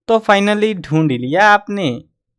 तो फाइनली ढूंढ लिया आपने।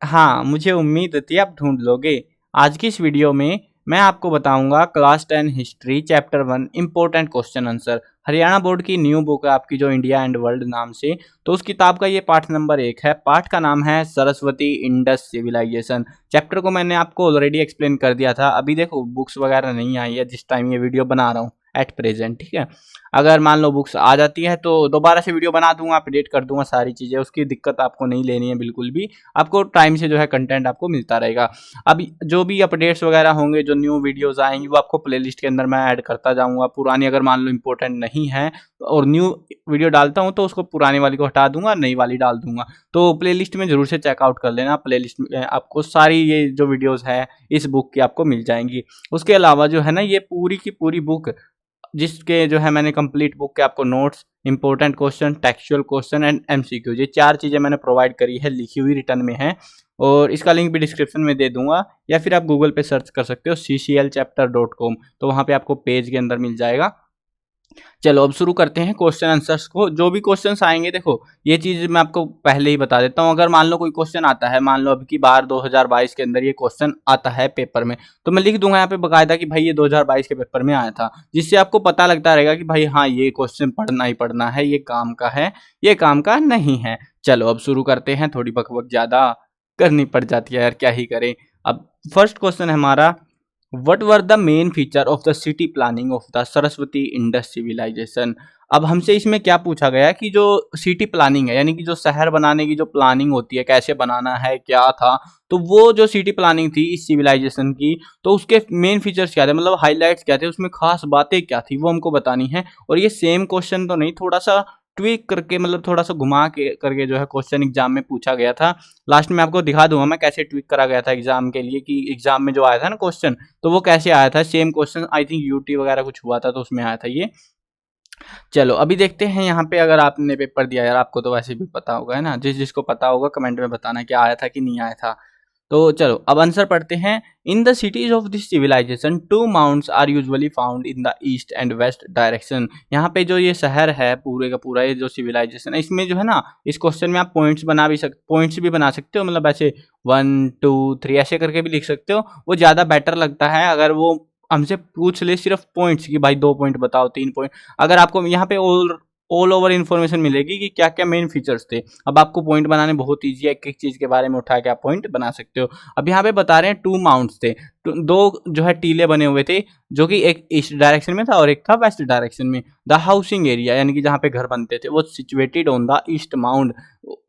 हाँ, मुझे उम्मीद थी आप ढूंढ लोगे। आज की इस वीडियो में मैं आपको बताऊंगा class 10 history chapter 1 important question answer. Haryana board की न्यू बुक है आपकी, जो इंडिया एंड वर्ल्ड नाम से। तो उस किताब का ये पाठ नंबर 1 है। पाठ का नाम है सरस्वती इंडस सिविलाइजेशन। चैप्टर को मैंने आपको ऑलरेडी एक्सप्लेन कर दिया था। अभी देखो बुक्स वगैरह नहीं आई है जिस टाइम ये वीडियो बना रहा हूँ एट प्रेजेंट, ठीक है। अगर मान लो बुक्स आ जाती है तो दोबारा से वीडियो बना दूंगा, अपडेट कर दूंगा सारी चीज़ें। उसकी दिक्कत आपको नहीं लेनी है बिल्कुल भी। आपको टाइम से जो है कंटेंट आपको मिलता रहेगा। अब जो भी अपडेट्स वगैरह होंगे, जो न्यू वीडियोस आएंगी, वो आपको प्लेलिस्ट के अंदर मैं ऐड करता जाऊंगा। पुरानी अगर मान लो इंपॉर्टेंट नहीं है और न्यू वीडियो डालता हूँ तो उसको पुरानी वाली को हटा दूंगा, नई वाली डाल दूंगा। तो प्लेलिस्ट में जरूर से चेकआउट कर लेना। प्लेलिस्ट में आपको सारी ये जो वीडियोस है इस बुक की आपको मिल जाएंगी। उसके अलावा जो है ना, ये पूरी की पूरी बुक जिसके जो है मैंने कंप्लीट बुक के आपको notes, important question, textual question and MCQ, ये 4 चीज़ें मैंने प्रोवाइड करी है, लिखी हुई रिटर्न में है। और इसका लिंक भी डिस्क्रिप्शन में दे दूंगा, या फिर आप गूगल पे सर्च कर सकते हो cclchapter.com, तो वहाँ पे आपको पेज के अंदर मिल जाएगा। चलो अब शुरू करते हैं क्वेश्चन आंसर्स को। जो भी क्वेश्चंस आएंगे, देखो ये चीज मैं आपको पहले ही बता देता हूँ। अगर मान लो कोई क्वेश्चन आता है, मान लो अब की बार 2022 के अंदर ये क्वेश्चन आता है पेपर में, तो मैं लिख दूंगा यहाँ पे बकायदा कि भाई ये 2022 के पेपर में आया था, जिससे आपको पता लगता रहेगा कि भाई हाँ ये क्वेश्चन पढ़ना ही पढ़ना है, ये काम का है, ये काम का नहीं है। चलो अब शुरू करते हैं। थोड़ी बकबक ज्यादा करनी पड़ जाती है यार, क्या ही करें। अब फर्स्ट क्वेश्चन है हमारा, What were the main feature of the city planning of the Saraswati Indus civilization. अब हमसे इसमें क्या पूछा गया कि जो सिटी प्लानिंग है, यानी कि जो शहर बनाने की जो प्लानिंग होती है, कैसे बनाना है, क्या था, तो वो जो सिटी प्लानिंग थी इस सिविलाइजेशन की, तो उसके मेन फीचर्स क्या थे, मतलब हाइलाइट्स क्या थे, उसमें खास बातें क्या थी, वो हमको बतानी है। और ये सेम क्वेश्चन तो नहीं, थोड़ा सा ट्विक करके, मतलब थोड़ा सा घुमा के करके जो है क्वेश्चन एग्जाम में पूछा गया था। लास्ट में आपको दिखा दूंगा मैं कैसे ट्विक करा गया था एग्जाम के लिए, कि एग्जाम में जो आया था ना क्वेश्चन, तो वो कैसे आया था। Same question I think UT वगैरह कुछ हुआ था तो उसमें आया था ये। चलो अभी देखते हैं यहाँ पे। अगर आपने पेपर दिया यार, आपको तो वैसे भी पता होगा, है ना। जिस जिसको पता होगा कमेंट में बताना क्या आया था कि नहीं आया था। तो चलो अब आंसर पढ़ते हैं। In the cities of this civilization 2 mounts are usually found in the east and west direction. यहाँ पे जो ये शहर है पूरे का पूरा, ये जो सिविलाइजेशन है, इसमें जो है ना, इस क्वेश्चन में आप पॉइंट्स भी बना सकते हो, मतलब ऐसे 1 2 3 ऐसे करके भी लिख सकते हो। वो ज़्यादा बेटर लगता है अगर वो हमसे पूछ ले सिर्फ पॉइंट्स की, भाई 2 पॉइंट बताओ, 3 पॉइंट। अगर आपको यहाँ पे ऑल ओवर इन्फॉर्मेशन मिलेगी कि क्या क्या मेन फीचर्स थे। अब आपको पॉइंट बनाने बहुत ईजी है, एक एक चीज के बारे में उठा के आप पॉइंट बना सकते हो। अब यहाँ पे बता रहे हैं 2 माउंट्स थे, दो जो है टीले बने हुए थे, जो कि एक ईस्ट डायरेक्शन में था और एक था वेस्ट डायरेक्शन में। द हाउसिंग एरिया, यानी कि जहाँ पे घर बनते थे, वो situated on the east mount,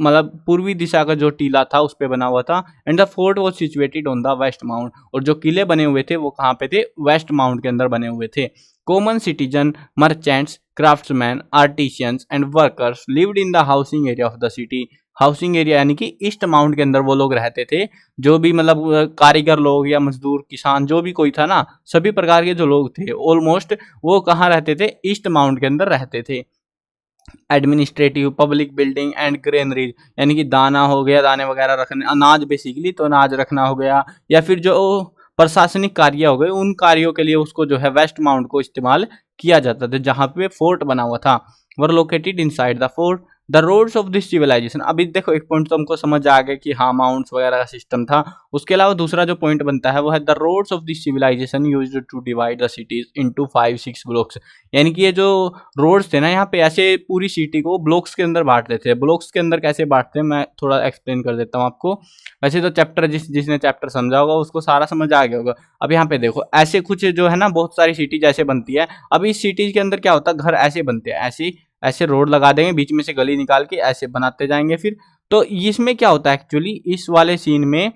मतलब पूर्वी दिशा का जो टीला था उस पे बना हुआ था। And the fort was situated on the west mount, और जो किले बने हुए थे वो कहाँ पे थे, वेस्ट माउंट के अंदर बने हुए थे। Common citizen, merchants, craftsmen, artisans and workers lived in the housing area of the city। Housing area यानी कि ईस्ट माउंट के अंदर वो लोग रहते थे, जो भी मतलब कारीगर लोग या मजदूर, किसान, जो भी कोई था ना, सभी प्रकार के जो लोग थे ऑलमोस्ट, वो कहाँ रहते थे, ईस्ट माउंट के अंदर रहते थे। Administrative, public building and granaries, यानी कि दाना हो गया, दाने वगैरह रखने, अनाज बेसिकली, तो अनाज रखना हो गया, या फिर जो प्रशासनिक कार्य हो गए, उन कार्यों के लिए उसको जो है वेस्ट माउंट को इस्तेमाल किया जाता था, जहां पे फोर्ट बना हुआ था। Were located inside the fort. The roads of this civilisation. अभी देखो एक पॉइंट तो हमको समझ आ गया कि हाँ माउंट्स वगैरह का सिस्टम था। उसके अलावा दूसरा जो पॉइंट बनता है वो है the roads of this civilization used to divide the cities into 5-6 blocks. यानी कि ये जो रोड्स थे ना, यहाँ पे ऐसे पूरी सिटी को ब्लॉक्स के अंदर बांटते थे। ब्लॉक्स के अंदर कैसे बांटते हैं मैं थोड़ा एक्सप्लेन कर देता हूँ आपको। वैसे तो चैप्टर जिसने चैप्टर समझा होगा उसको सारा समझ आ गया होगा। अब यहाँ पे देखो ऐसे कुछ जो है ना, बहुत सारी सिटी जैसे बनती है। अब इस सिटीज के अंदर क्या होता है, घर ऐसे बनते हैं, ऐसे ऐसे रोड लगा देंगे, बीच में से गली निकाल के ऐसे बनाते जाएंगे फिर। तो इसमें क्या होता है एक्चुअली, इस वाले सीन में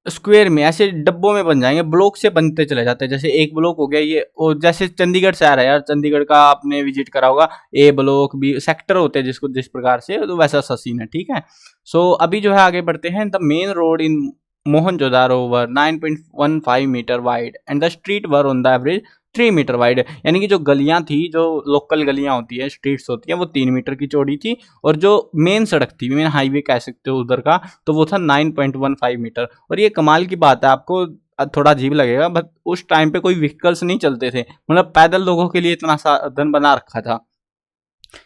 स्क्वायर में ऐसे डब्बों में बन जाएंगे, ब्लॉक से बनते चले जाते हैं। जैसे एक ब्लॉक हो गया ये, और जैसे चंडीगढ़ शहर है यार, चंडीगढ़ का आपने विजिट करा होगा, ए ब्लॉक बी सेक्टर होते हैं जिसको जिस प्रकार से, तो वैसा सा सीन है, ठीक है। सो अभी जो है आगे बढ़ते हैं। The main road in Mohenjodaro were 9.15 metre wide and the street were on the average 3 metre wide. यानी कि जो गलियां थी, जो लोकल गलियां होती है, स्ट्रीट्स होती है, वो 3 मीटर की चौड़ी थी, और जो मेन सड़क थी, मेन हाईवे कह सकते हो उधर का, तो वो था 9.15 मीटर। और ये कमाल की बात है, आपको थोड़ा अजीब लगेगा, बट उस टाइम पे कोई व्हीकल्स नहीं चलते थे, मतलब पैदल लोगों के लिए इतना साधन बना रखा था।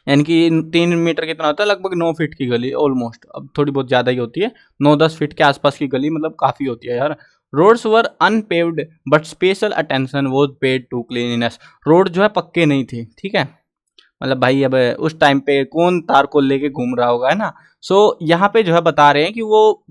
यानी कि 3 मीटर कितना होता है, लगभग 9 फीट की गली ऑलमोस्ट, अब थोड़ी बहुत ज़्यादा ही होती है, 9-10 फीट के आसपास की गली, मतलब काफ़ी होती है यार। Roads were unpaved but special attention was paid to cleanliness. Road जो है पक्के नहीं थे, ठीक है, मतलब भाई अब उस टाइम पे कौन तार को लेके घूम रहा होगा, है ना। सो यहाँ पे जो है बता रहे हैं कि वो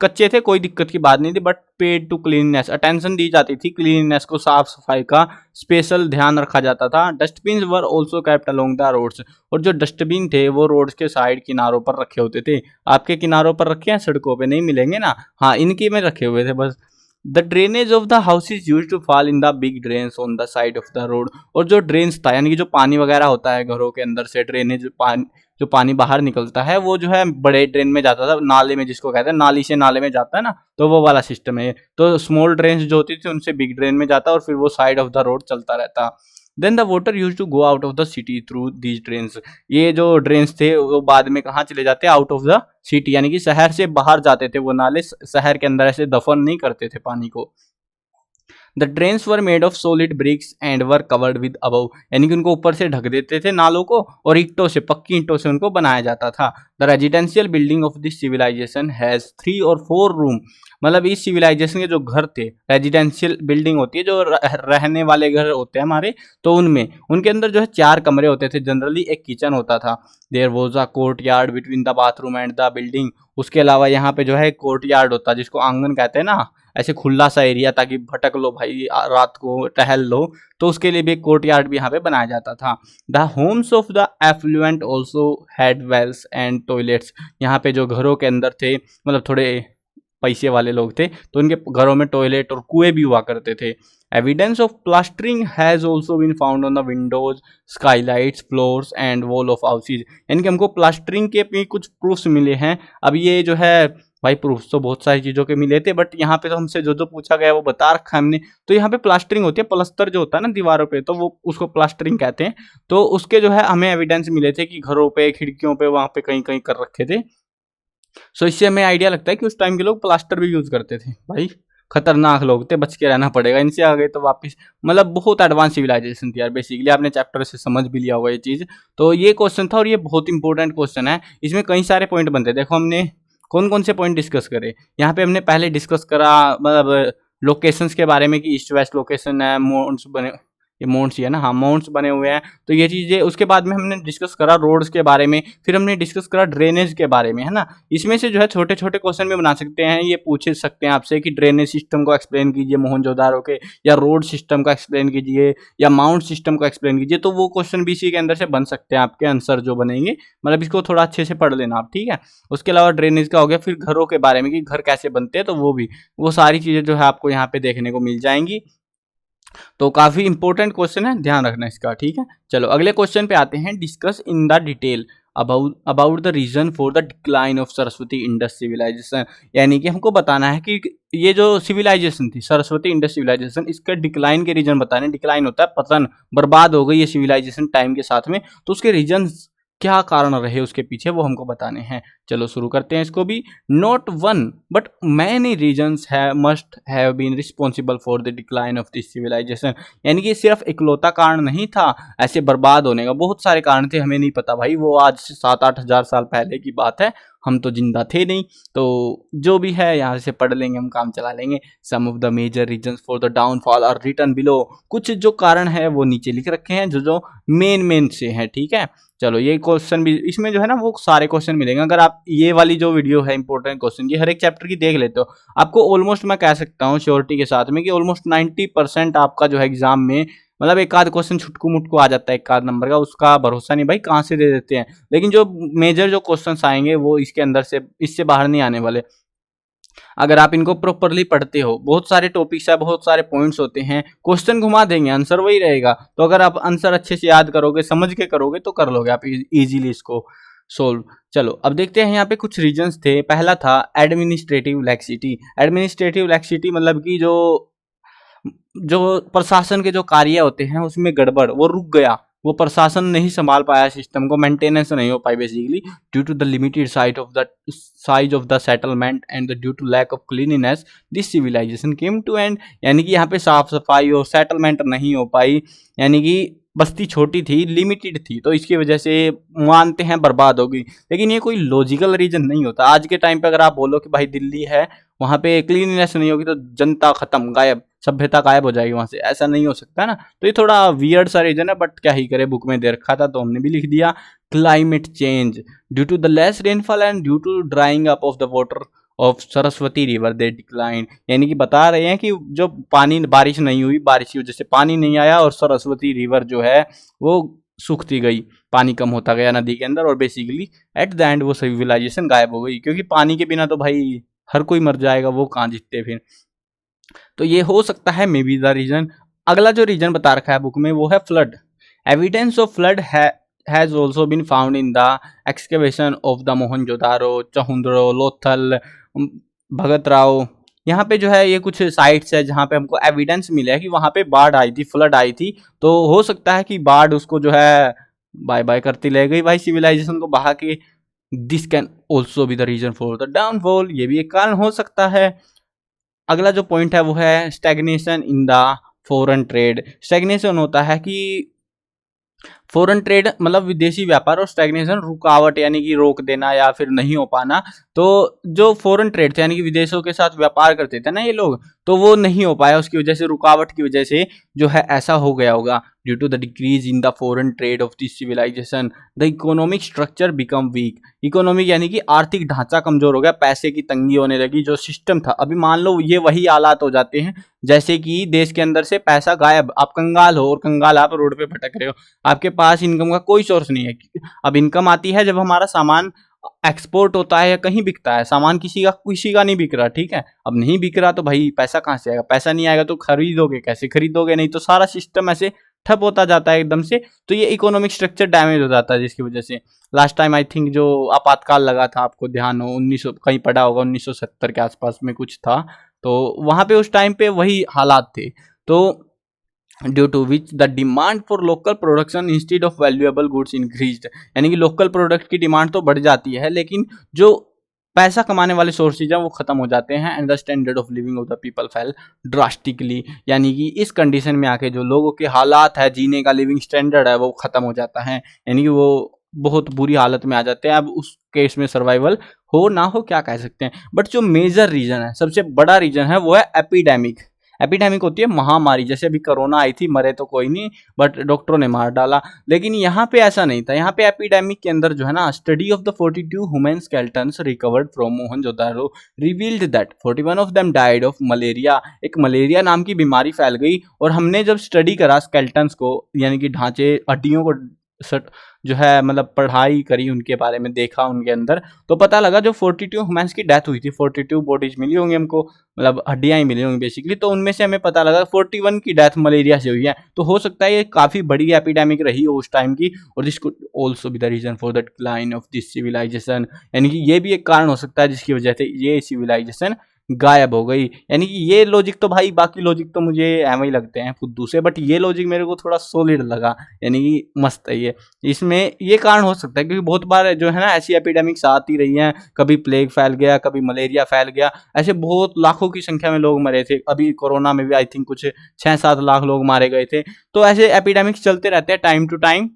कच्चे थे, कोई दिक्कत की बात नहीं थी, but paid to cleanness, attention दी जाती थी क्लीननेस को, साफ सफाई का स्पेशल ध्यान रखा जाता था। Dustbin were also kept along the roads, और जो डस्टबिन थे वो रोड्स के साइड किनारों पर रखे होते थे। आपके किनारों पर रखे हैं, सड़कों पे नहीं मिलेंगे ना, हाँ इनकी में रखे हुए थे बस। The drainage of the house is use to fall in the big drains on the side of the road, और जो ड्रेन्स था यानी कि जो पानी वगैरह होता है घरों के अंदर से, ड्रेनेज पानी, जो पानी बाहर निकलता है वो जो है बड़े ड्रेन में जाता था, नाले में जिसको कहते हैं, नाली से नाले में जाता है ना, तो वो वाला सिस्टम है। तो स्मॉल ड्रेन्स जो होती थी उनसे बिग ड्रेन में जाता और फिर वो साइड ऑफ द रोड चलता रहता। Then the water used to go out of the city through these drains, ये जो ड्रेन्स थे वो बाद में कहाँ चले जाते, आउट ऑफ द सिटी, यानी कि शहर से बाहर जाते थे वो नाले, शहर के अंदर ऐसे दफन नहीं करते थे पानी को। The drains were made of solid bricks and were covered with above, यानी कि उनको ऊपर से ढक देते थे नालों को, और ईंटों से, पक्की ईंटों से उनको बनाया जाता था। The residential building of this civilization has 3 और 4 रूम, मतलब इस सिविलाइजेशन के जो घर थे, रेजिडेंशियल बिल्डिंग होती है जो रहने वाले घर होते हैं हमारे, तो उनमें उनके अंदर जो है 4 कमरे होते थे जनरली, एक किचन होता था। There was a courtyard between the bathroom and the building, उसके अलावा यहाँ पे जो है कोर्ट यार्ड होता है जिसको आंगन कहते हैं ना, ऐसे खुला सा एरिया, ताकि भटक लो भाई, रात को टहल लो, तो उसके लिए भी एक कोर्ट यार्ड भी यहाँ पे बनाया जाता था। The homes of the affluent also had wells and toilets, यहाँ पे जो घरों के अंदर थे, मतलब थोड़े पैसे वाले लोग थे, तो उनके घरों में टॉयलेट और कुएं भी हुआ करते थे। Evidence of plastering has also been found on the windows, skylights, floors and wall of houses, यानी कि हमको प्लास्टरिंग के भी कुछ प्रूफ्स मिले हैं। अब ये जो है भाई, प्रूफ्स तो बहुत सारी चीज़ों के मिले थे, बट यहाँ पे तो हमसे जो जो पूछा गया वो बता रखा है हमने। तो यहाँ पे प्लास्टरिंग होती है, प्लस्तर जो होता है ना दीवारों पे, तो वो उसको प्लास्टरिंग कहते हैं। तो उसके जो है हमें एविडेंस मिले थे कि घरों पे, खिड़कियों पे, वहाँ पे कहीं कहीं कर रखे थे। सो इससे हमें आइडिया लगता है कि उस टाइम के लोग प्लास्टर भी यूज करते थे। भाई खतरनाक लोग थे, बच के रहना पड़ेगा इनसे, आ गए तो वापस, मतलब बहुत एडवांस सिविलाइजेशन थी यार। बेसिकली आपने चैप्टर से समझ भी लिया होगा ये चीज़। तो ये क्वेश्चन था और ये बहुत इंपॉर्टेंट क्वेश्चन है, इसमें कई सारे पॉइंट बनते हैं। देखो हमने कौन कौन से पॉइंट डिस्कस करे यहाँ पे, हमने पहले डिस्कस करा मतलब लोकेशंस के बारे में कि ईस्ट वेस्ट लोकेशन है, मोन्स बने, ये मोन्ट्स ही है ना, हाँ मोन्ट्स बने हुए हैं, तो ये चीज़ें। उसके बाद में हमने डिस्कस करा रोड्स के बारे में, फिर हमने डिस्कस करा ड्रेनेज के बारे में, है ना। इसमें से जो है छोटे छोटे क्वेश्चन भी बना सकते हैं, ये पूछ सकते हैं आपसे कि ड्रेनेज सिस्टम को एक्सप्लेन कीजिए मोहनजोदारो के, या रोड सिस्टम का एक्सप्लेन कीजिए, या माउंट सिस्टम को एक्सप्लेन कीजिए, तो वो क्वेश्चन भी इसी के अंदर से बन सकते हैं, आपके आंसर जो बनेंगे। मतलब इसको थोड़ा अच्छे से पढ़ लेना आप, ठीक है। उसके अलावा ड्रेनेज का हो गया, फिर घरों के बारे में कि घर कैसे बनते हैं, तो वो भी, वो सारी चीज़ें जो है आपको यहाँ पे देखने को मिल जाएंगी। तो काफी इंपॉर्टेंट क्वेश्चन है, ध्यान रखना इसका, ठीक है। चलो अगले क्वेश्चन पे आते हैं। Discuss in the detail about the reason for the decline of Saraswati Indus civilization, यानी कि हमको बताना है कि ये जो सिविलाइजेशन थी सरस्वती इंडस सिविलाइजेशन, इसका डिक्लाइन के रीजन बताने। डिक्लाइन होता है पतन, बर्बाद हो गई ये सिविलाइजेशन टाइम के साथ में, तो उसके रीजन क्या कारण रहे उसके पीछे, वो हमको बताने हैं। चलो शुरू करते हैं इसको भी। Not one but many reasons must have been responsible for the decline of this civilization, यानी कि सिर्फ इकलौता कारण नहीं था ऐसे बर्बाद होने का, बहुत सारे कारण थे, हमें नहीं पता भाई, वो आज से 7-8 हज़ार साल पहले की बात है, हम तो जिंदा थे नहीं। तो जो भी है यहाँ से पढ़ लेंगे, हम काम चला लेंगे। Some of the major reasons for the downfall are written below, कुछ जो कारण है वो नीचे लिख रखे हैं, जो जो मेन से हैं, ठीक है। चलो ये क्वेश्चन भी इसमें जो है ना वो सारे क्वेश्चन मिलेंगे। अगर आप ये वाली जो वीडियो है इंपॉर्टेंट क्वेश्चन की हर एक चैप्टर की देख लेते हो, आपको ऑलमोस्ट मैं कह सकता हूँ श्योरिटी के साथ में कि ऑलमोस्ट 90% आपका जो है एग्जाम में, मतलब एक आध क्वेश्चन छुटकू मुटकू आ जाता है एक आध नंबर का, उसका भरोसा नहीं भाई कहाँ से दे देते हैं। लेकिन जो मेजर जो क्वेश्चंस आएंगे वो इसके अंदर से, इससे बाहर नहीं आने वाले। अगर आप इनको प्रॉपरली पढ़ते हो, बहुत सारे टॉपिक्स है, बहुत सारे पॉइंट्स होते हैं, क्वेश्चन घुमा देंगे, आंसर वही रहेगा। तो अगर आप आंसर अच्छे से याद करोगे, समझ के करोगे, तो कर लोगे आप इजीली इसको सोल्व। चलो अब देखते हैं यहाँ पे कुछ रीजंस थे। पहला था एडमिनिस्ट्रेटिव लैक्सिटी। एडमिनिस्ट्रेटिव लैक्सिटी मतलब कि जो जो प्रशासन के जो कार्य होते हैं उसमें गड़बड़, वो रुक गया, वो प्रशासन नहीं संभाल पाया सिस्टम को, मेंटेनेंस नहीं हो पाई basically, due to the limited size of the settlement and due to lack of cleanliness this civilisation came to end, यानी कि यहाँ पे साफ सफाई और सेटलमेंट नहीं हो पाई, यानी कि बस्ती छोटी थी, लिमिटेड थी, तो इसकी वजह से मानते हैं बर्बाद हो गई। लेकिन ये कोई लॉजिकल रीजन नहीं होता। आज के टाइम पे अगर आप बोलो कि भाई दिल्ली है, वहाँ पे क्लीनलीनेस नहीं होगी तो जनता खत्म, गायब, सभ्यता गायब हो जाएगी वहाँ से, ऐसा नहीं हो सकता ना। तो ये थोड़ा वियर्ड सा रीजन है, बट क्या ही करे, बुक में दे रखा था तो हमने भी लिख दिया। Climate change due to the less rainfall and due to drying up of the water of Saraswati river they decline, यानी कि बता रहे हैं कि जो पानी, बारिश नहीं हुई, बारिश की वजह से पानी नहीं आया और सरस्वती रिवर जो है वो सूखती गई, पानी कम होता गया नदी के अंदर, और बेसिकली एट द एंड वो सिविलाइजेशन गायब हो गई, क्योंकि पानी के बिना तो भाई हर कोई मर जाएगा, वो कहाँ जीतते फिर। तो ये हो सकता है मे बी द रीजन। अगला जो रीजन बता रखा है बुक में वो है flood. Evidence of flood has also been found in the excavation of the Mohenjodaro, Chanhudaro, Lothal, Bhagat Rav. यहाँ पे जो है ये कुछ साइट्स है जहाँ पे हमको एविडेंस मिला है कि वहाँ पे बाढ़ आई थी, फ्लड आई थी। तो हो सकता है कि बाढ़ उसको जो है बाय बाय करती ले गई भाई, सिविलाइजेशन को बहा के। This can also be the reason for the downfall, ये भी एक कारण हो सकता है। अगला जो पॉइंट है वो है stagnation in the foreign trade. Stagnation होता है कि फॉरेन ट्रेड मतलब विदेशी व्यापार, और स्टैग्नेशन रुकावट यानी कि रोक देना या फिर नहीं हो पाना। तो जो फॉरेन ट्रेड थे यानी कि विदेशों के साथ व्यापार करते थे ना ये लोग, तो वो नहीं हो पाया, उसकी वजह से, रुकावट की वजह से जो है ऐसा हो गया होगा। Due to the decrease in the foreign trade of this civilization the economic structure become weak. Economic यानी कि आर्थिक ढांचा कमजोर हो गया, पैसे की तंगी होने लगी, जो सिस्टम था। अभी मान लो ये वही हालात हो जाते हैं जैसे कि देश के अंदर से पैसा गायब, आप कंगाल हो, और कंगाल आप रोड पे भटक रहे हो, आपके पास इनकम का कोई सोर्स नहीं है। अब इनकम आती है जब हमारा सामान एक्सपोर्ट होता है या कहीं बिकता है, सामान किसी का नहीं बिक रहा, ठीक है। अब नहीं बिक रहा तो भाई पैसा कहाँ से आएगा, पैसा नहीं आएगा तो खरीदोगे कैसे, खरीदोगे नहीं तो सारा सिस्टम ऐसे ठप होता जाता है एकदम से। तो ये इकोनॉमिक स्ट्रक्चर डैमेज हो जाता है, जिसकी वजह से लास्ट टाइम आई थिंक जो आपातकाल लगा था, आपको ध्यान हो 1900 कहीं पढ़ा होगा, 1970 के आसपास में कुछ था, तो वहां पे उस टाइम पे वही हालात थे। तो due to which the demand for local production instead of valuable goods increased, यानी कि लोकल प्रोडक्ट की डिमांड तो बढ़ जाती है लेकिन जो पैसा कमाने वाले सोर्सेज हैं वो खत्म हो जाते हैं। And the standard of living of the people fail drastically, यानी कि इस कंडीशन में आके जो लोगों के हालात है, जीने का लिविंग स्टैंडर्ड है, वो खत्म हो जाता है, यानी कि वो बहुत बुरी हालत में आ जाते हैं। अब उस केस में सर्वाइवल हो ना हो क्या कह सकते हैं। बट जो मेजर रीजन है, सबसे बड़ा रीजन है, वो है एपिडेमिक। एपिडेमिक होती है महामारी, जैसे अभी कोरोना आई थी, मरे तो कोई नहीं बट डॉक्टरों ने मार डाला। लेकिन यहाँ पे ऐसा नहीं था, यहाँ पे एपिडेमिक के अंदर जो है ना, study of the 42 human skeletons recovered from Mohenjodaro revealed that 41 of them died of malaria. एक मलेरिया नाम की बीमारी फैल गई, और हमने जब स्टडी करा स्केलेटन्स को, यानी कि ढांचे, हड्डियों को जो है मतलब पढ़ाई करी उनके बारे में, देखा उनके अंदर, तो पता लगा जो 42 ह्यूमंस की डेथ हुई थी, 42 बॉडीज मिली होंगी हमको, मतलब हड्डियां ही मिली होंगी बेसिकली, तो उनमें से हमें पता लगा 41 की डेथ मलेरिया से हुई है। तो हो सकता है ये काफी बड़ी एपिडेमिक रही हो उस टाइम की, और this could also be the reason for the decline of this civilization, यानी कि ये भी एक कारण हो सकता है जिसकी वजह से ये सिविलाइजेशन गायब हो गई। यानी कि ये लॉजिक तो भाई, बाकी लॉजिक तो मुझे एवं ही लगते हैं फुद्दू से, बट ये लॉजिक मेरे को थोड़ा सॉलिड लगा, यानी कि मस्त है ये। इसमें ये कारण हो सकता है क्योंकि बहुत बार जो है ना ऐसी एपिडेमिक्स आती रही हैं, कभी प्लेग फैल गया, कभी मलेरिया फैल गया, ऐसे बहुत लाखों की संख्या में लोग मरे थे। अभी कोरोना में भी आई थिंक कुछ 6-7 लाख लोग मारे गए थे। तो ऐसे एपिडेमिक्स चलते रहते हैं टाइम टू टाइम।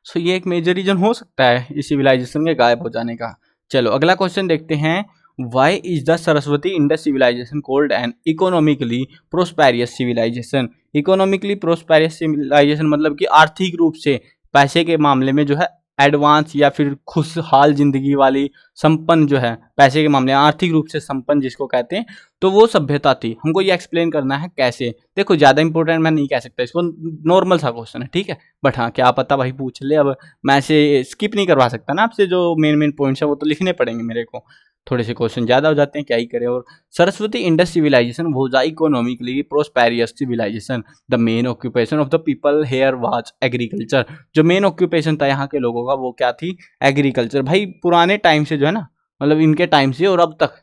सो ये एक मेजर रीजन हो सकता है इस सिविलाइजेशन के गायब हो जाने का। चलो अगला क्वेश्चन देखते हैं। Why is the Saraswati Indus civilization called an economically prosperous civilization? Economically prosperous civilization मतलब कि आर्थिक रूप से, पैसे के मामले में जो है एडवांस या फिर खुशहाल जिंदगी वाली, संपन्न जो है पैसे के मामले आर्थिक रूप से संपन्न जिसको कहते हैं, तो वो सभ्यता थी। हमको ये एक्सप्लेन करना है कैसे। देखो ज़्यादा इंपॉर्टेंट मैं नहीं कह सकता इसको, नॉर्मल सा क्वेश्चन है, ठीक है, बट हाँ क्या पता भाई पूछ ले। अब मैं ऐसे स्किप नहीं करवा सकता ना आपसे, जो मेन पॉइंट्स है वो तो लिखने पड़ेंगे मेरे को, थोड़े से क्वेश्चन ज़्यादा हो जाते हैं, क्या ही करें। और Saraswati Indus civilisation was economically prosperous civilisation. The main occupation of the people here was agriculture. जो मेन ऑक्यूपेशन था यहाँ के लोगों का वो क्या थी, एग्रीकल्चर। भाई पुराने टाइम से जो है ना, मतलब इनके टाइम से और अब तक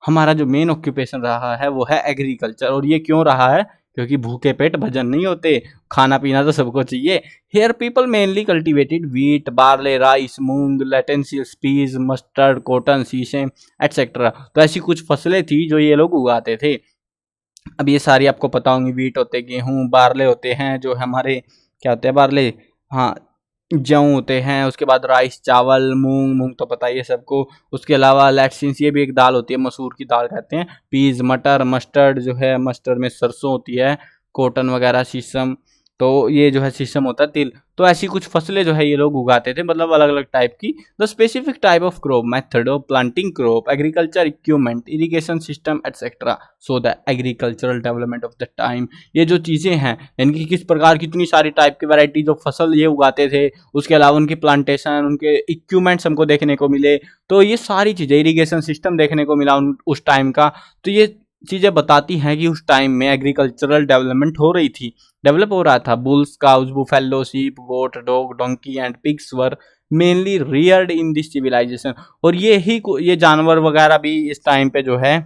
हमारा जो मेन ऑक्यूपेशन रहा है वो है एग्रीकल्चर। और ये क्यों रहा है, क्योंकि भूखे पेट भजन नहीं होते, खाना पीना तो सबको चाहिए। Here people mainly cultivated wheat, barley, rice, moong, lentils, peas, mustard, cotton, sesame etcetera. तो ऐसी कुछ फसलें थी जो ये लोग उगाते थे। अब ये सारी आपको पता होंगी, वीट होते, गेहूं, बार्ले होते हैं जो हमारे क्या होते हैं, बार्ले, हाँ जौ होते हैं, उसके बाद राइस चावल, मूंग, मूंग तो पता ही है सबको। उसके अलावा लैट्सिन्स, ये भी एक दाल होती है, मसूर की दाल कहते हैं। पीज, मटर, मस्टर्ड जो है, मस्टर्ड में सरसों होती है, कॉटन वगैरह, शीशम, तो ये जो है शीशम होता है, तिल। तो ऐसी कुछ फसलें जो है ये लोग उगाते थे, मतलब अलग अलग टाइप की। The specific type of crop, method of planting crop, agriculture equipment, irrigation system etcetera, so the agricultural development of the time. ये जो चीजें हैं, इनकी किस प्रकार कितनी सारी टाइप की वैरायटीज ऑफ फसल ये उगाते थे, उसके अलावा उनकी प्लांटेशन, उनके इक्विपमेंट्स हमको देखने को मिले। तो ये सारी चीजें, इरिगेशन सिस्टम देखने को मिला उस टाइम का। तो ये चीजें बताती हैं कि उस टाइम में एग्रीकल्चरल डेवलपमेंट हो रही थी, डेवलप हो रहा था। Bulls, cows, buffalo, sheep, goat, dog, donkey and pigs were mainly reared in this civilization. और ये जानवर वगैरह भी इस टाइम पे जो है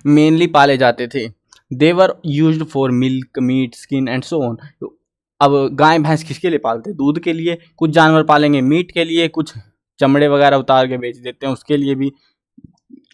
मेनली पाले जाते थे। They were used for milk, meat, skin and so on. अब गाय भैंस किसके लिए पालते हैं? दूध के लिए। कुछ जानवर पालेंगे मीट के लिए, कुछ चमड़े वगैरह उतार के बेच देते हैं उसके लिए भी,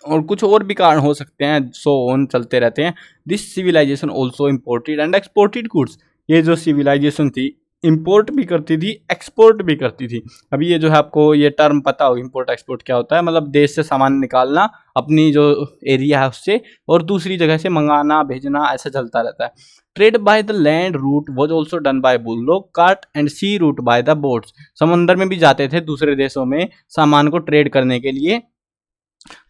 और कुछ और भी कारण हो सकते हैं, सो ऑन चलते रहते हैं। This civilization also imported and exported goods. ये जो सिविलाइजेशन थी इंपोर्ट भी करती थी, एक्सपोर्ट भी करती थी। अभी ये जो है आपको ये टर्म पता हो, इंपोर्ट एक्सपोर्ट क्या होता है, मतलब देश से सामान निकालना अपनी जो एरिया है उससे, और दूसरी जगह से मंगाना भेजना, ऐसा चलता रहता है। Trade by the land route was also done by bullock cart and sea route by the boats. समंदर में भी जाते थे दूसरे देशों में सामान को ट्रेड करने के लिए,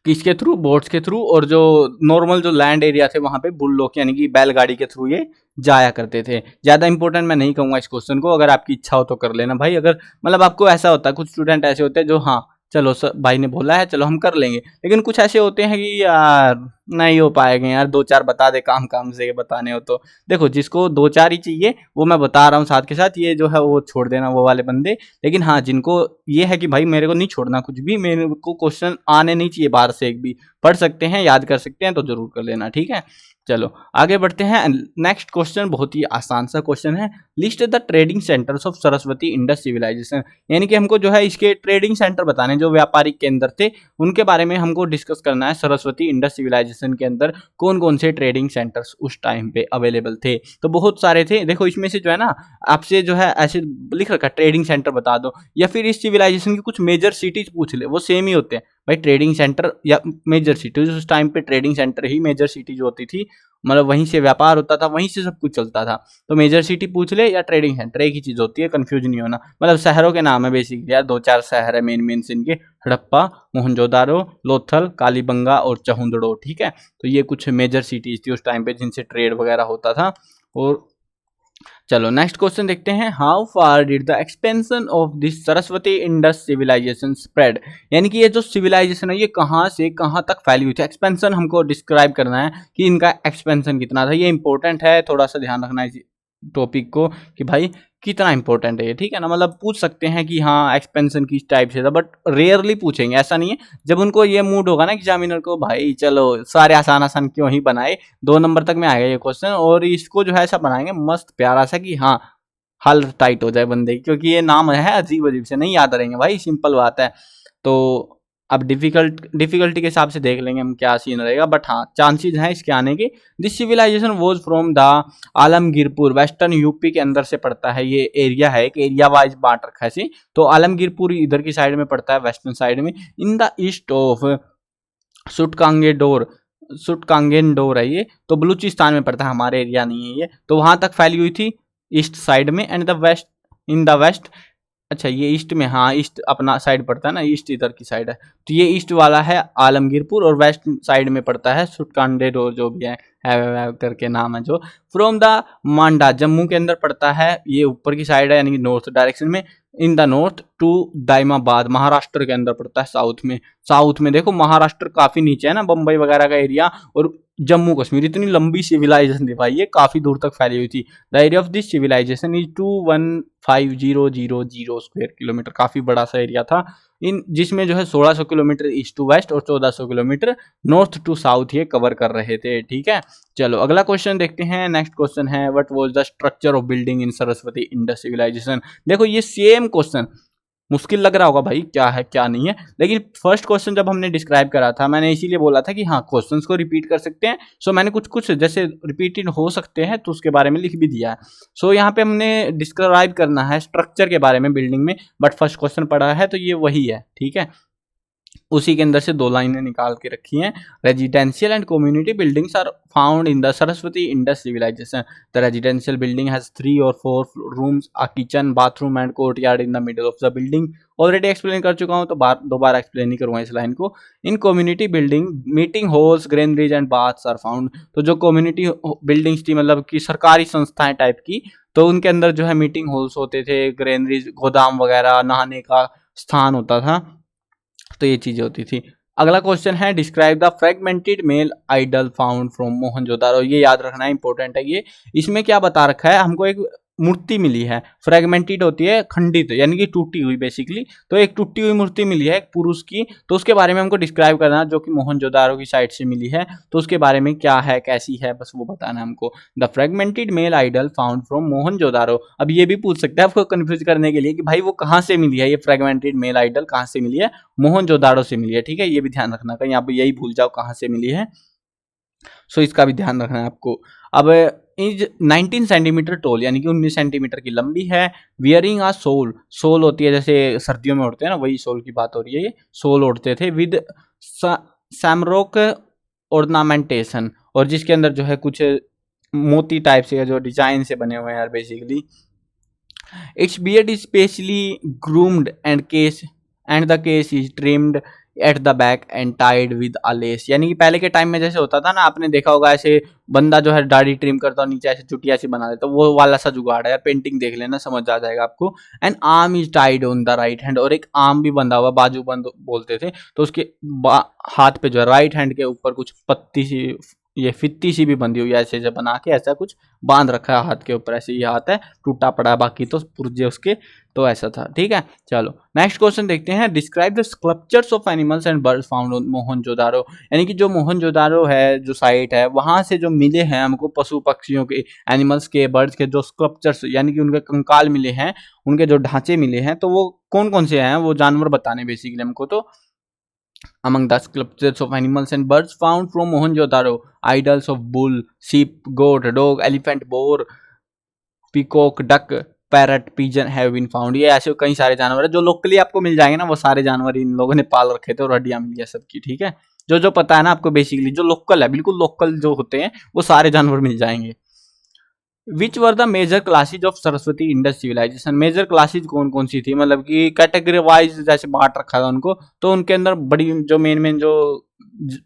किसके थ्रू? बोट्स के थ्रू। और जो नॉर्मल जो लैंड एरिया थे वहां पे बुल्लोक यानी कि बैलगाड़ी के थ्रू ये जाया करते थे। ज्यादा इंपॉर्टेंट मैं नहीं कहूंगा इस क्वेश्चन को, अगर आपकी इच्छा हो तो कर लेना भाई। अगर मतलब आपको ऐसा होता है, कुछ स्टूडेंट ऐसे होते हैं जो हाँ चलो सर भाई ने बोला है चलो हम कर लेंगे, लेकिन कुछ ऐसे होते हैं कि यार नहीं हो पाएगा यार, दो चार बता दे, काम काम से बताने हो तो। देखो जिसको दो चार ही चाहिए वो मैं बता रहा हूँ साथ के साथ, ये जो है वो छोड़ देना वो वाले बंदे। लेकिन हाँ जिनको ये है कि भाई मेरे को नहीं छोड़ना कुछ भी, मेरे को क्वेश्चन आने नहीं चाहिए बाहर से एक भी, पढ़ सकते हैं, याद कर सकते हैं, तो जरूर कर लेना, ठीक है। चलो आगे बढ़ते हैं। नेक्स्ट क्वेश्चन बहुत ही आसान सा क्वेश्चन है। List the trading centres of Saraswati Indus civilization. यानी कि हमको जो है इसके ट्रेडिंग सेंटर बताने, जो व्यापारिक केंद्र थे उनके बारे में हमको डिस्कस करना है। सरस्वती इंडस सिविलाइजेशन के अंदर कौन कौन से ट्रेडिंग सेंटर्स उस टाइम पे अवेलेबल थे? तो बहुत सारे थे। देखो इसमें से जो है ना आपसे जो है ऐसे लिख रखा ट्रेडिंग सेंटर बता दो, या फिर इस सिविलाइजेशन की कुछ मेजर सिटीज पूछ ले, वो सेम ही होते हैं भाई। ट्रेडिंग सेंटर या मेजर सिटीज, उस टाइम पे ट्रेडिंग सेंटर ही मेजर सिटी जो होती थी, मतलब वहीं से व्यापार होता था, वहीं से सब कुछ चलता था। तो मेजर सिटी पूछ ले या ट्रेडिंग सेंटर, एक ही चीज होती है, कंफ्यूज नहीं होना। मतलब शहरों के नाम है बेसिकली यार, दो चार शहर है मेन मेन इनके, हड़प्पा, मोहनजोदारो, लोथल, कालीबंगा और चहुंदड़ो, ठीक है। तो ये कुछ मेजर सिटीज थी उस टाइम पे जिनसे ट्रेड वगैरह होता था। और चलो नेक्स्ट क्वेश्चन देखते हैं। How far did the expansion of this Saraswati Indus civilization spread. यानी कि ये जो सिविलाइजेशन है ये कहाँ से कहाँ तक फैली हुई थी। एक्सपेंशन हमको डिस्क्राइब करना है कि इनका एक्सपेंशन कितना था। ये इंपॉर्टेंट है, थोड़ा सा ध्यान रखना है इस टॉपिक को कि भाई कितना इंपॉर्टेंट है ये, ठीक है ना। मतलब पूछ सकते हैं कि हाँ एक्सपेंशन किस टाइप से था, बट रेयरली पूछेंगे, ऐसा नहीं है। जब उनको ये मूड होगा ना एग्जामिनर को, भाई चलो सारे आसान आसान क्यों ही बनाए, 2 नंबर तक में आएगा ये क्वेश्चन, और इसको जो है ऐसा बनाएंगे मस्त प्यारा सा कि हाँ हाल टाइट हो जाए बंदे की, क्योंकि ये नाम है अजीब अजीब से, नहीं याद रहेंगे भाई, सिंपल बात है। तो अब डिफिकल्टी के हिसाब से देख लेंगे हम क्या सीन रहेगा, बट हाँ चांसेस हैं इसके आने के। This civilization was from the Alamgirpur, western UP के अंदर से पड़ता है ये एरिया है, एक एरिया वाइज बांट रखा है इसे। तो आलमगीरपुर इधर की साइड में पड़ता है, वेस्टर्न साइड में, इन द ईस्ट ऑफ सुटकांगेडोर है ये, तो बलूचिस्तान में पड़ता है, हमारे एरिया नहीं है ये। तो वहां तक फैली हुई थी ईस्ट साइड में, and the west, in the west, अच्छा ये ईस्ट में, हाँ ईस्ट अपना साइड पड़ता है ना, ईस्ट इधर की साइड है, तो ये ईस्ट वाला है आलमगीरपुर, और वेस्ट साइड में पड़ता है सुटकांगेडोर, जो भी है करके नाम है जो। फ्रॉम द मांडा, जम्मू के अंदर पड़ता है, ये ऊपर की साइड है यानी कि नॉर्थ डायरेक्शन में। In the north to Daimabad, Maharashtra के अंदर पड़ता है, साउथ में देखो महाराष्ट्र काफी नीचे है ना, बम्बई वगैरह का एरिया, और जम्मू कश्मीर। इतनी लंबी सिविलाइजेशन थी भाई, ये काफी दूर तक फैली हुई थी। The area of this civilization is 215,000 square kilometre, काफी बड़ा सा एरिया था। इन जिसमें जो है 1600 किलोमीटर ईस्ट टू वेस्ट और 1400 किलोमीटर नॉर्थ टू साउथ ये कवर कर रहे थे, ठीक है। चलो अगला क्वेश्चन देखते हैं। नेक्स्ट क्वेश्चन है what was the structure of building in Saraswati Indus civilization. देखो ये सेम क्वेश्चन मुश्किल लग रहा होगा भाई क्या है क्या नहीं है, लेकिन फर्स्ट क्वेश्चन जब हमने डिस्क्राइब करा था मैंने इसीलिए बोला था कि हाँ क्वेश्चंस को रिपीट कर सकते हैं। सो मैंने कुछ कुछ जैसे रिपीटेड हो सकते हैं तो उसके बारे में लिख भी दिया है। सो यहाँ पे हमने डिस्क्राइब करना है स्ट्रक्चर के बारे में बिल्डिंग में, बट फर्स्ट क्वेश्चन पढ़ा है तो ये वही है, ठीक है। उसी के अंदर से दो लाइनें निकाल के रखी हैं। Residential and community buildings are found in the Saraswati Indus civilization. The residential building has 3 or 4 rooms, a kitchen, bathroom and courtyard in the middle of the building. Already explain कर चुका हूं तो दोबारा एक्सप्लेन नहीं करूंगा इस लाइन को। In community building meeting halls, granaries and baths are found. तो जो कम्युनिटी बिल्डिंग्स थी मतलब कि सरकारी संस्थाएं टाइप की, तो उनके अंदर जो है मीटिंग हॉल्स होते थे, ग्रेनरीज गोदाम वगैरह, नहाने का स्थान होता था, तो ये चीजें होती थी। अगला क्वेश्चन है describe the fragmented male idol found from Mohenjodaro. ये याद रखना इंपॉर्टेंट है। ये इसमें क्या बता रखा है, हमको एक मूर्ति मिली है, फ्रेगमेंटेड होती है खंडित यानी कि टूटी हुई बेसिकली, तो एक टूटी हुई मूर्ति मिली है एक पुरुष की, तो उसके बारे में हमको डिस्क्राइब करना जो कि मोहनजोदारो की साइड से मिली है, तो उसके बारे में क्या है कैसी है बस वो बताना हमको। The fragmented male idol found from Mohenjodaro. अब ये भी पूछ सकते हैं आपको कंफ्यूज करने के लिए कि भाई वो कहाँ से मिली है, ये फ्रेगमेंटेड मेल आइडल कहाँ से मिली है, मोहनजोदारो से मिली है, ठीक है। ये भी ध्यान रखना कहीं आप यही भूल जाओ कहाँ से मिली है, सो इसका भी ध्यान रखना है आपको। अब इज 19 सेंटीमीटर टोल यानी कि 19 सेंटीमीटर की लंबी है। वियरिंग आ सोल, सोल होती है जैसे सर्दियों में उड़ते हैं ना, वही सोल की बात हो रही है, ये सोल उड़ते थे। विद सैमरोक ऑर्नामेंटेशन, और जिसके अंदर जो है कुछ मोती टाइप से जो डिजाइन से बने हुए हैं basically. It's beard is specially groomed and the case is trimmed at the back and tied with a less. यानी कि पहले के टाइम में जैसे होता था ना, आपने देखा होगा ऐसे बंदा जो है दाढ़ी ट्रिम करता और नीचे ऐसे चुटिया सी बना देता, वो वाला सा जुगाड़ है यार। पेंटिंग देख लेना समझ आ जाएगा आपको। And arm is tied on the right hand, और एक आर्म भी बंधा हुआ, बाजू बंद बोलते थे, तो उसके हाथ पे जो है राइट हैंड के ऊपर कुछ पत्ती सी, ये फित्ती सी भी बंधी हुई है, ऐसे ऐसे बना के ऐसा कुछ बांध रखा है हाथ के ऊपर, ऐसे ये हाथ है टूटा पड़ा है, बाकी तो पुर्जे उसके, तो ऐसा था, ठीक है। चलो नेक्स्ट क्वेश्चन देखते हैं। Describe the sculptures of animals and birds found on Mohenjodaro. यानी कि जो मोहनजोदारो है जो साइट है वहां से जो मिले हैं हमको पशु पक्षियों के, एनिमल्स के, बर्ड्स के जो स्कल्पचर्स यानी कि उनके कंकाल मिले हैं, उनके जो ढांचे मिले हैं, तो वो कौन कौन से हैं, वो जानवर बताने बेसिकली हमको। तो among the sculptures of animals and birds found from Mohenjo-daro, idols of bull, sheep, goat, dog, elephant, boar, peacock, duck, parrot, pigeon have been found. ये ऐसे कई सारे जानवर है जो लोकली आपको मिल जाएंगे ना, वो सारे जानवर इन लोगों ने पाल रखे थे और हड्डियां मिली है सबकी, ठीक है। जो जो पता है ना आपको बेसिकली, जो लोकल है बिल्कुल लोकल जो होते हैं वो सारे जानवर मिल जाएंगे। Which were the major classes of Saraswati Indus civilisation. Major classes कौन कौन सी थी, मतलब कि कैटेगरी वाइज जैसे बांट रखा था उनको, तो उनके अंदर बड़ी जो मेन जो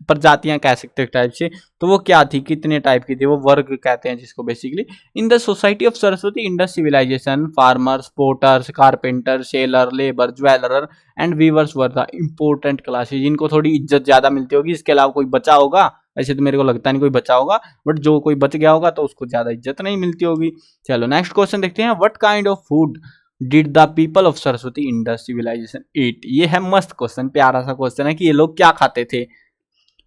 प्रजातियां कह सकते हैं टाइप से, तो वो क्या थी, कितने टाइप की थी, वो वर्ग कहते हैं जिसको basically. In the society of Saraswati Indus civilization farmers, porters, carpenter, sailor, labour, jeweller and weavers were the important classes. इनको थोड़ी इज्जत ज्यादा मिलती होगी, इसके अलावा कोई बचा होगा, ऐसे तो मेरे को लगता नहीं कोई बचा होगा, बट जो कोई बच गया होगा तो उसको ज्यादा इज्जत नहीं मिलती होगी। चलो नेक्स्ट क्वेश्चन देखते हैं। What kind of food did the people of Saraswati Indus civilisation eat. ये है मस्त क्वेश्चन, प्यारा सा क्वेश्चन है कि ये लोग क्या खाते थे।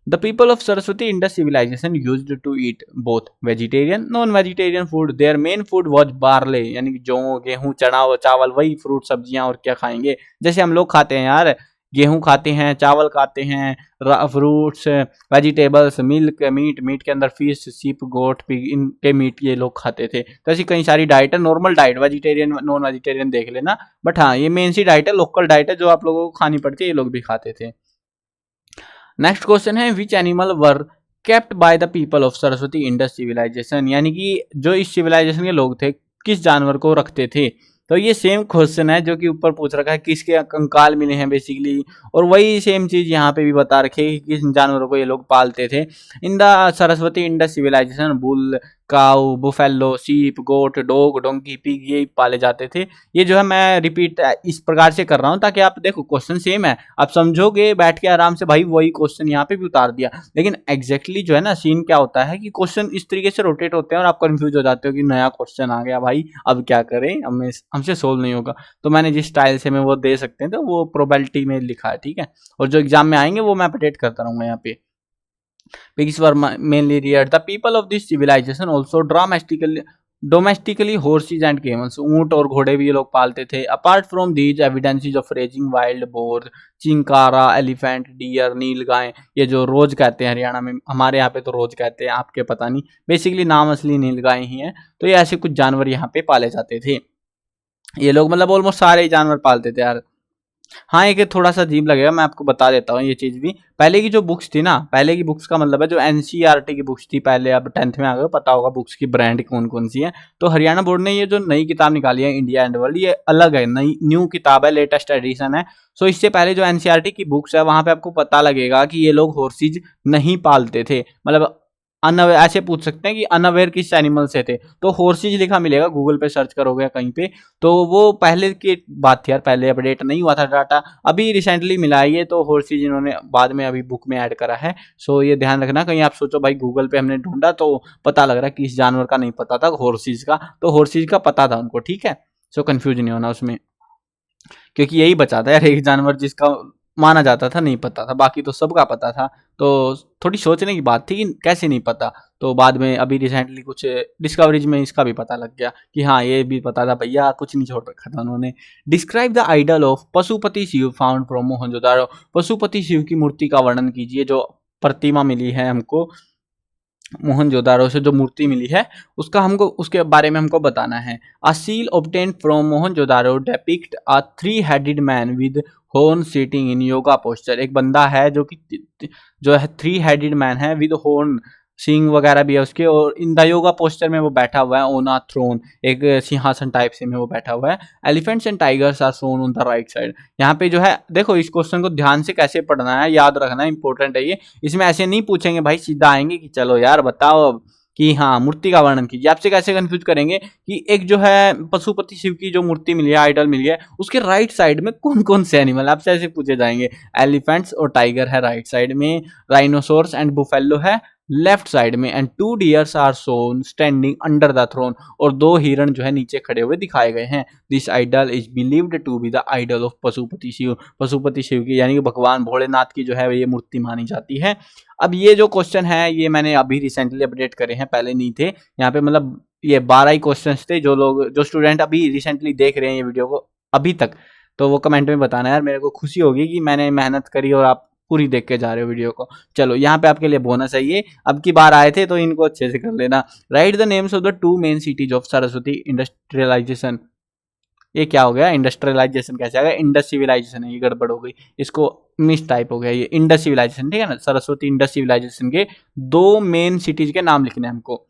The people of Saraswati Indus civilization used to eat both vegetarian, non-vegetarian food. Their main food was barley, यानी कि जौ, गेहूं, चना और चावल, वही फ्रूट सब्जियां, और क्या खाएंगे, जैसे हम लोग खाते हैं यार, गेहूं खाते हैं, चावल खाते हैं, फ्रूट्स, वेजिटेबल्स, मिल्क, मीट के अंदर फिश, सीप, गोट, पिग, इनके मीट ये लोग खाते थे। तो ऐसी कई सारी डाइट है, normal diet, vegetarian non vegetarian देख लेना, बट हाँ ये मेन सी डाइट है, लोकल डाइट है जो आप लोगों को खानी पड़ती है, ये लोग भी खाते थे। नेक्स्ट क्वेश्चन है which animal were kept by the people of Saraswati Indus civilization. यानी कि जो इस सिविलाइजेशन के लोग थे किस जानवर को रखते थे। तो ये सेम क्वेश्चन है जो कि ऊपर पूछ रखा है, किसके कंकाल मिले हैं बेसिकली, और वही सेम चीज यहाँ पे भी बता रखी है कि किस जानवरों को ये लोग पालते थे। In the Saraswati Indus civilization bull, cow, buffalo, sheep, goat, dog, donkey, pig ये पाले जाते थे। ये जो है मैं रिपीट इस प्रकार से कर रहा हूँ ताकि आप देखो क्वेश्चन सेम है, आप समझोगे बैठ के आराम से, भाई वही क्वेश्चन यहाँ पे भी उतार दिया। लेकिन एग्जैक्टली जो है ना सीन क्या होता है कि क्वेश्चन इस तरीके से रोटेट होते हैं और आप कंफ्यूज हो जाते हो कि नया क्वेश्चन आ गया भाई, अब क्या करें, हमसे सोल्व नहीं होगा। तो मैंने जिस स्टाइल से मैं वो दे सकते हैं तो वो प्रोबेबिलिटी में लिखा है, ठीक है। और जो एग्जाम में आएंगे वो मैं अपडेट करता रहूंगा यहाँ पे। Pigs were mainly reared. The people of this civilization also dramatically domestically horses and camels, ऊंट और घोड़े भी ये लोग पालते थे। Apart from these evidences of raising wild boar, chinkara, elephant, deer, nilgai, ये जो रोज कहते हैं हरियाणा में, हमारे यहाँ पे तो रोज कहते हैं, आपके पता नहीं, बेसिकली नाम असली नीलगाय ही है। तो ये ऐसे कुछ जानवर यहाँ पे पाले जाते थे। ये लोग मतलब ऑलमोस्ट सारे ही जानवर पालते थे यार। हाँ, एक थोड़ा सा अजीब लगेगा, मैं आपको बता देता हूँ ये चीज भी। पहले की जो बुक्स थी ना, पहले की बुक्स का मतलब है जो एनसीईआरटी की बुक्स थी पहले, अब 10th में आ गए, पता होगा बुक्स की ब्रांड कौन कौन सी है। तो हरियाणा बोर्ड ने ये जो नई किताब निकाली है इंडिया एंड वर्ल्ड, ये अलग है, नई न्यू किताब है, लेटेस्ट एडिशन है। सो इससे पहले जो एनसीईआरटी की बुक्स है वहां पे आपको पता लगेगा कि ये लोग हॉर्सेज नहीं पालते थे, मतलब अनअवेयर, ऐसे पूछ सकते हैं कि अनअवेयर किस एनिमल से थे, तो हॉर्सेज लिखा मिलेगा, गूगल पे सर्च करोगे कहीं पे। तो वो पहले की बात थी यार, पहले अपडेट नहीं हुआ था डाटा, अभी रिसेंटली मिला है ये, तो हॉर्सेज इन्होंने बाद में अभी बुक में ऐड करा है। सो ये ध्यान रखना, कहीं आप सोचो भाई गूगल पे हमने ढूंढा तो पता लग रहा है कि इस जानवर का नहीं पता था, हॉर्सेज का, तो हॉर्सेज का पता था उनको, ठीक है। सो कंफ्यूज नहीं होना उसमें, क्योंकि यही बचा था यार एक जानवर जिसका माना जाता था नहीं पता था, बाकी तो सबका पता था। तो थोड़ी सोचने की बात थी कि कैसे नहीं पता। तो बाद में अभी रिसेंटली कुछ डिस्कवरीज में इसका भी पता लग गया कि हाँ ये भी पता था भैया, कुछ नहीं छोड़ रखा था उन्होंने। Describe the idol of Pashupati Shiva found from Mohenjodaro, Pashupati Shiva की मूर्ति का वर्णन कीजिए, जो प्रतिमा मिली है हमको मोहनजोदारो से, जो मूर्ति मिली है उसका हमको, उसके बारे में हमको बताना है। A seal obtained from Mohenjodaro depict a 3 headed man with horn sitting in yoga posture, एक बंदा है जो कि जो है 3 हेडेड मैन है विद हॉर्न, सींग वगैरह भी है उसके, और इन द योगा पोस्चर में वो बैठा हुआ है ऑन अ थ्रोन, एक सिंहासन टाइप से में वो बैठा हुआ है। Elephants and tigers are shown on the right side, यहाँ पे जो है देखो, इस क्वेश्चन को ध्यान से कैसे पढ़ना है, याद रखना, इंपॉर्टेंट है ये। इसमें ऐसे नहीं पूछेंगे भाई, सीधा आएंगे कि चलो यार बताओ अब कि हाँ मूर्ति का वर्णन कीजिए, आपसे कैसे कंफ्यूज करेंगे कि एक जो है पशुपति शिव की जो मूर्ति मिली है, आइडल मिली है, उसके राइट साइड में कौन कौन से एनिमल, आपसे ऐसे पूछे जाएंगे। एलिफेंट्स और टाइगर है राइट साइड में, राइनोसोर्स एंड बुफेलो है लेफ्ट साइड में, and 2 deers are shown standing under the throne, और 2 हिरण जो है नीचे खड़े हुए दिखाए गए हैं। This idol is believed to be the idol of Pashupati Shiva, Pashupati Shiva की यानी कि भगवान भोलेनाथ की जो है ये मूर्ति मानी जाती है। अब ये जो क्वेश्चन है ये मैंने अभी रिसेंटली अपडेट करे हैं, पहले नहीं थे यहाँ पे, मतलब ये 12 ही क्वेश्चन थे। जो लोग, जो स्टूडेंट अभी रिसेंटली देख रहे हैं ये वीडियो को अभी तक, तो वो कमेंट में बताना यार, मेरे को खुशी होगी कि मैंने मेहनत करी और आप पूरी देख के जा रहे हो वीडियो को। चलो यहाँ पे आपके लिए बोनस है ये, अब की बार आए थे तो इनको अच्छे से कर लेना। Write the names of the 2 main cities of Saraswati industrialization, ये क्या हो गया, इंडस्ट्रियलाइजेशन कैसे आ गया, इंडस सिविलाइजेशन है, ये गड़बड़ हो गई, इसको मिस टाइप हो गया, ये इंडस सिविलाइजेशन, ठीक है ना, सरस्वती इंडस सिविलाइजेशन के 2 मेन सिटीज के नाम लिखने हैं हमको।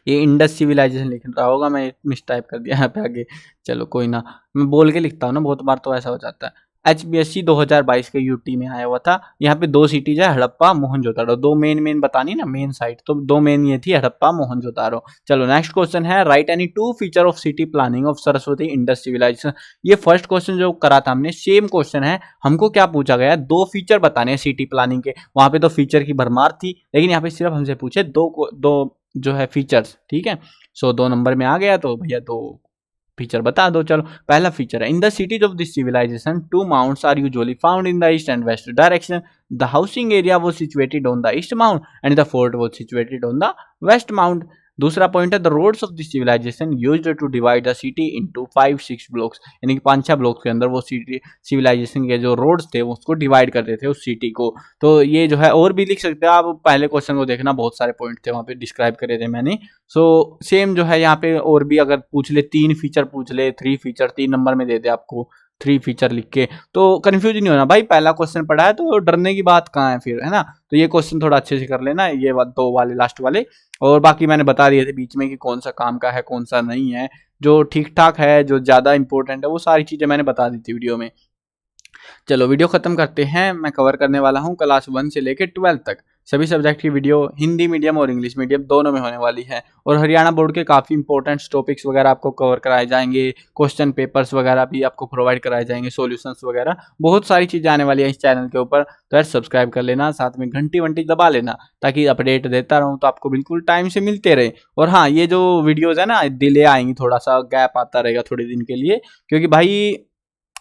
ये इंडस सिविलाइजेशन लिख रहा होगा, मैं मिस टाइप कर दिया यहाँ पे आगे, चलो कोई ना, मैं बोल के लिखता हूँ ना, बहुत बार तो ऐसा हो जाता है। HBSC 2022 के यूटी में आया हुआ था। यहाँ पे 2 सिटीज है, हड़प्पा मोहनजोदारो, 2 मेन बतानी ना, मेन साइट तो 2 मेन ये थी, हड़प्पा मोहनजोदारो। चलो नेक्स्ट क्वेश्चन है, write any 2 feature of city planning of Saraswati Indus civilization. ये फर्स्ट क्वेश्चन जो करा था हमने, सेम क्वेश्चन है, हमको क्या पूछा गया, 2 फीचर बताने हैं सिटी प्लानिंग के। वहां पे तो फीचर की भरमार थी, लेकिन यहाँ पे सिर्फ हमसे पूछे दो जो है फीचर्स, ठीक है। सो 2 नंबर में आ गया, तो भैया 2 फीचर बता दो। चलो पहला फीचर है, in the cities of this civilization 2 mounts are usually found in the east and west direction, the housing area was situated on the east mound and the fort was situated on the west mound. दूसरा point है, the roads of this civilization used to divide the city into 5-6 blocks, यानी कि 5-6 blocks के अंदर वो city civilisation के जो roads थे वो उसको डिवाइड करते थे उस सिटी को। तो ये जो है और भी लिख सकते हो आप, पहले क्वेश्चन को देखना, बहुत सारे पॉइंट थे वहाँ पे डिस्क्राइब करे थे मैंने। सो सेम जो है यहाँ पे और भी अगर पूछ ले, 3 फीचर पूछ ले, 3 फीचर 3 नंबर में दे दे आपको, 3 फीचर लिख के, तो कंफ्यूज नहीं होना भाई, पहला क्वेश्चन पढ़ा है तो डरने की बात कहाँ है फिर, है ना। तो ये क्वेश्चन थोड़ा अच्छे से कर लेना, ये 2 वाले लास्ट वाले, और बाकी मैंने बता दिए थे बीच में कि कौन सा काम का है कौन सा नहीं है, जो ठीक ठाक है, जो ज्यादा इंपॉर्टेंट है, वो सारी चीजें मैंने बता दी थी वीडियो में। चलो वीडियो खत्म करते हैं। मैं कवर करने वाला हूँ क्लास 1 से लेकर 12 तक सभी सब्जेक्ट की वीडियो, हिंदी मीडियम और इंग्लिश मीडियम दोनों में होने वाली है, और हरियाणा बोर्ड के काफ़ी इंपॉर्टेंट टॉपिक्स वगैरह आपको कवर कराए जाएंगे, क्वेश्चन पेपर्स वगैरह भी आपको प्रोवाइड कराए जाएंगे, सॉल्यूशंस वगैरह, बहुत सारी चीज़ें आने वाली है इस चैनल के ऊपर। तो यार सब्सक्राइब कर लेना, साथ में घंटी वंटी दबा लेना, ताकि अपडेट देता रहूँ तो आपको बिल्कुल टाइम से मिलते रहे। और हाँ, ये जो वीडियोज़ है ना, डिले आएंगी, थोड़ा सा गैप आता रहेगा थोड़े दिन के लिए, क्योंकि भाई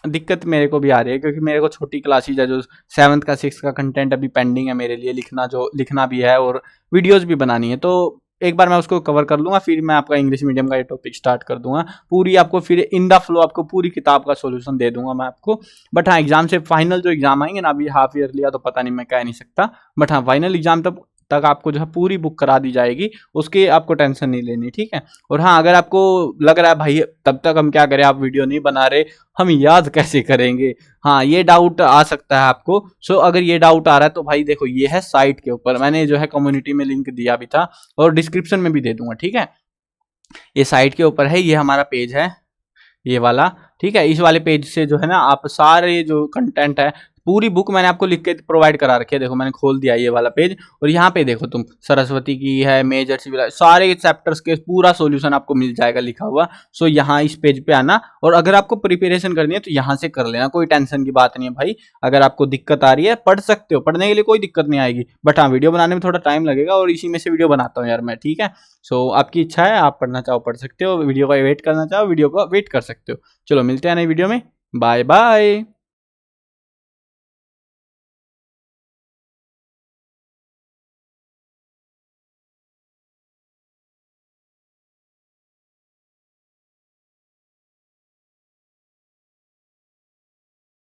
दिक्कत मेरे को भी आ रही है, क्योंकि मेरे को छोटी क्लासेज है, जो 7th का 6th का कंटेंट अभी पेंडिंग है मेरे लिए लिखना, जो लिखना भी है और वीडियोस भी बनानी है, तो एक बार मैं उसको कवर कर लूंगा, फिर मैं आपका इंग्लिश मीडियम का ये टॉपिक स्टार्ट कर दूंगा पूरी आपको, फिर इन द फ्लो आपको पूरी किताब का सॉल्यूशन दे दूंगा मैं आपको। बट हाँ, एग्जाम से फाइनल जो एग्जाम आएंगे ना, अभी हाफ ईयर लिया तो पता नहीं, मैं कह नहीं सकता, बट हाँ फाइनल एग्जाम तक आपको जो है पूरी बुक करा दी जाएगी, उसकी आपको टेंशन नहीं लेनी, ठीक है। और हाँ, अगर आपको लग रहा है भाई तब तक हम क्या करें, आप वीडियो नहीं बना रहे, हम याद कैसे करेंगे, हाँ ये डाउट आ सकता है आपको। सो अगर ये डाउट आ रहा है तो भाई देखो, ये है साइट के ऊपर, मैंने जो है कम्युनिटी में लिंक दिया भी था और डिस्क्रिप्शन में भी दे दूंगा, ठीक है। ये साइट के ऊपर है, ये हमारा पेज है ये वाला, ठीक है। इस वाले पेज से जो है ना आप सारे जो कंटेंट है, पूरी बुक मैंने आपको लिख के प्रोवाइड करा रखी है। देखो मैंने खोल दिया ये वाला पेज, और यहाँ पे देखो तुम, सरस्वती की है, मेजर सिविल, सारे चैप्टर्स के पूरा सॉल्यूशन आपको मिल जाएगा लिखा हुआ। सो यहाँ इस पेज पे आना, और अगर आपको प्रिपरेशन करनी है तो यहाँ से कर लेना, कोई टेंशन की बात नहीं है भाई। अगर आपको दिक्कत आ रही है, पढ़ सकते हो, पढ़ने के लिए कोई दिक्कत नहीं आएगी, बट हाँ वीडियो बनाने में थोड़ा टाइम लगेगा, और इसी में से वीडियो बनाता हूँ यार मैं, ठीक है। सो आपकी इच्छा है, आप पढ़ना चाहो पढ़ सकते हो, वीडियो का वेट करना चाहो वीडियो का वेट कर सकते हो। चलो मिलते हैं नई वीडियो में, बाय बाय।